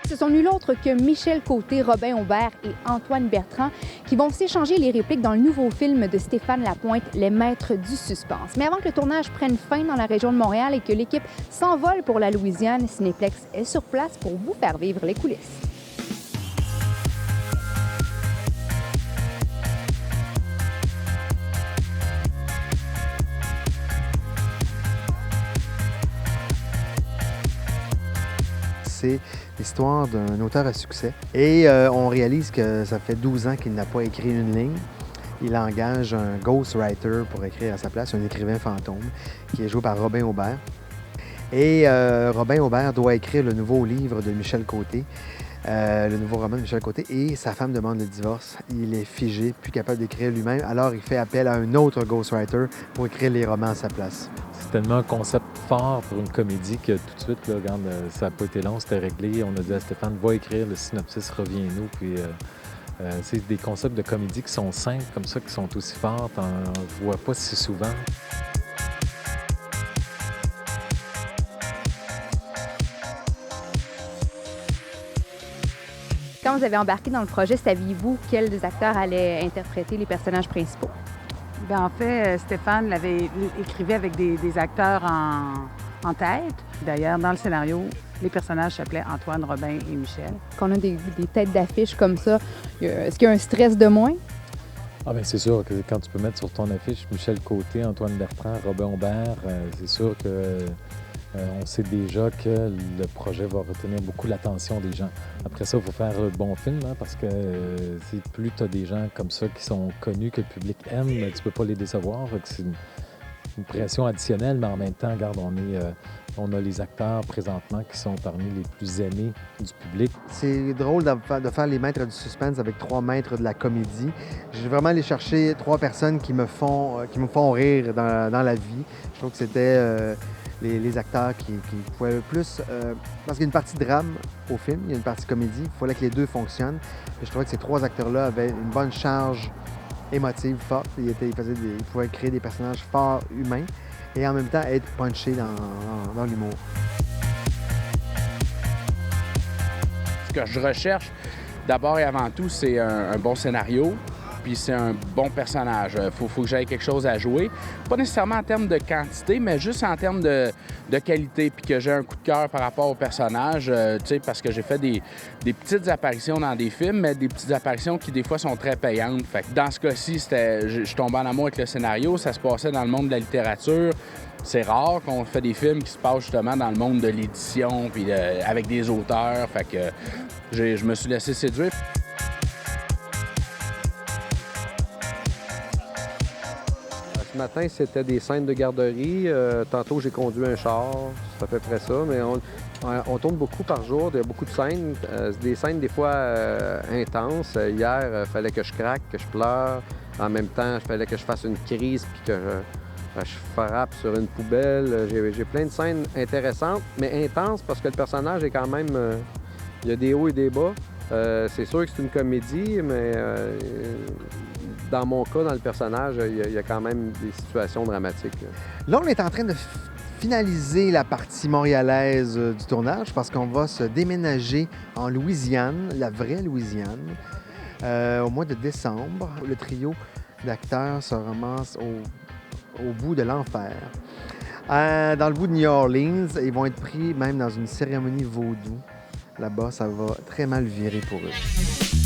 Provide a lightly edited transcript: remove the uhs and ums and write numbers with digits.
Ce sont nul autre que Michel Côté, Robin Aubert et Antoine Bertrand qui vont s'échanger les répliques dans le nouveau film de Stéphane Lapointe, Les Maîtres du suspense. Mais avant que le tournage prenne fin dans la région de Montréal et que l'équipe s'envole pour la Louisiane, Cinéplex est sur place pour vous faire vivre les coulisses. C'est l'histoire d'un auteur à succès. Et on réalise que ça fait 12 ans qu'il n'a pas écrit une ligne. Il engage un ghostwriter pour écrire à sa place, un écrivain fantôme, qui est joué par Robin Aubert. Et Robin Aubert doit écrire le nouveau livre de Michel Côté, le nouveau roman de Michel Côté, et sa femme demande le divorce. Il est figé, plus capable d'écrire lui-même, alors il fait appel à un autre ghostwriter pour écrire les romans à sa place. C'est tellement un concept fort pour une comédie que tout de suite, là, regarde, ça n'a pas été long, c'était réglé. On a dit à Stéphane, va écrire le synopsis, reviens-nous. Puis c'est des concepts de comédie qui sont simples comme ça, qui sont aussi forts. On ne voit pas si souvent. Quand vous avez embarqué dans le projet, saviez-vous quels des acteurs allaient interpréter les personnages principaux? Bien, en fait, Stéphane l'avait écrivait avec des acteurs en tête. D'ailleurs, dans le scénario, les personnages s'appelaient Antoine, Robin et Michel. Quand on a des têtes d'affiche comme ça, est-ce qu'il y a un stress de moins? Ah bien, c'est sûr que quand tu peux mettre sur ton affiche Michel Côté, Antoine Bertrand, Robin Aubert, c'est sûr que on sait déjà que le projet va retenir beaucoup l'attention des gens. Après ça, il faut faire un bon film, hein, parce que plus tu as des gens comme ça qui sont connus, que le public aime, tu ne peux pas les décevoir. C'est une pression additionnelle, mais en même temps, regarde, on a les acteurs présentement qui sont parmi les plus aimés du public. C'est drôle de faire les maîtres du suspense avec 3 maîtres de la comédie. J'ai vraiment allé chercher 3 personnes qui me font rire dans la vie. Je trouve que c'était les acteurs qui pouvaient le plus... parce qu'il y a une partie drame au film, il y a une partie comédie. Il fallait que les deux fonctionnent. Et je trouvais que ces 3 acteurs-là avaient une bonne charge émotive forte. Ils pouvaient créer des personnages forts, humains, et en même temps être punchés dans l'humour. Ce que je recherche, d'abord et avant tout, c'est un bon scénario, puis c'est un bon personnage. Faut que j'aie quelque chose à jouer. Pas nécessairement en termes de quantité, mais juste en termes de qualité, puis que j'ai un coup de cœur par rapport au personnage, parce que j'ai fait des petites apparitions dans des films, mais des petites apparitions qui, des fois, sont très payantes. Fait que dans ce cas-ci, je tombais en amour avec le scénario. Ça se passait dans le monde de la littérature. C'est rare qu'on fait des films qui se passent justement dans le monde de l'édition, puis avec des auteurs. Fait que je me suis laissé séduire. Ce matin, c'était des scènes de garderie. Tantôt, j'ai conduit un char. C'est à peu près ça. Mais on tourne beaucoup par jour. Il y a beaucoup de scènes. Des scènes, des fois, intenses. Hier, il fallait que je craque, que je pleure. En même temps, il fallait que je fasse une crise puis que je frappe sur une poubelle. J'ai plein de scènes intéressantes, mais intenses parce que le personnage est quand même... il y a des hauts et des bas. C'est sûr que c'est une comédie, mais dans mon cas, dans le personnage, il y a quand même des situations dramatiques. Là, on est en train de finaliser la partie montréalaise du tournage parce qu'on va se déménager en Louisiane, la vraie Louisiane, au mois de décembre. Le trio d'acteurs se ramasse au bout de l'enfer. Dans le bout de New Orleans, ils vont être pris même dans une cérémonie vaudou. Là-bas, ça va très mal virer pour eux.